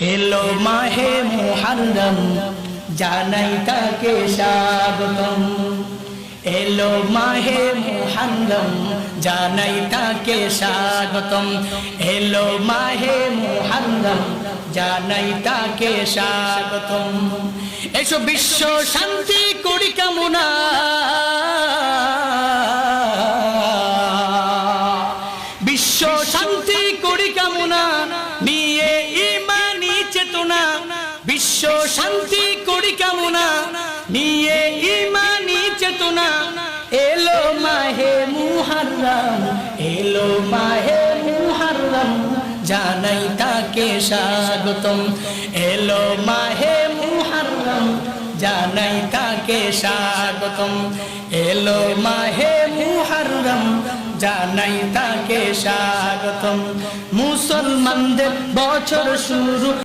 এলো মাহে মুহররম জানাই তাকে স্বাগতম। এলো মাহে মুহররম জানাই তাকে স্বাগতম। এলো মাহে মুহররম জানাই তাকে স্বাগতম। এসো বিশ্ব শান্তি করি কামনা, বিশ্ব শান্তি করি কামনা, নিয়ে ইমানি চেতনা। বিশ্ব শান্তি করি কামনা, নিয়ে ইমানি চেতনা। এলো মাহে মুহররম, এলো মাহে মুহররম জানাই তাকে স্বাগতম। এলো মাহে মুহররম জানাই তাকে স্বাগতম। এলো মাহে মুহররম জানাই তাকে স্বাগতম। মুসলমানদের বছর শুরু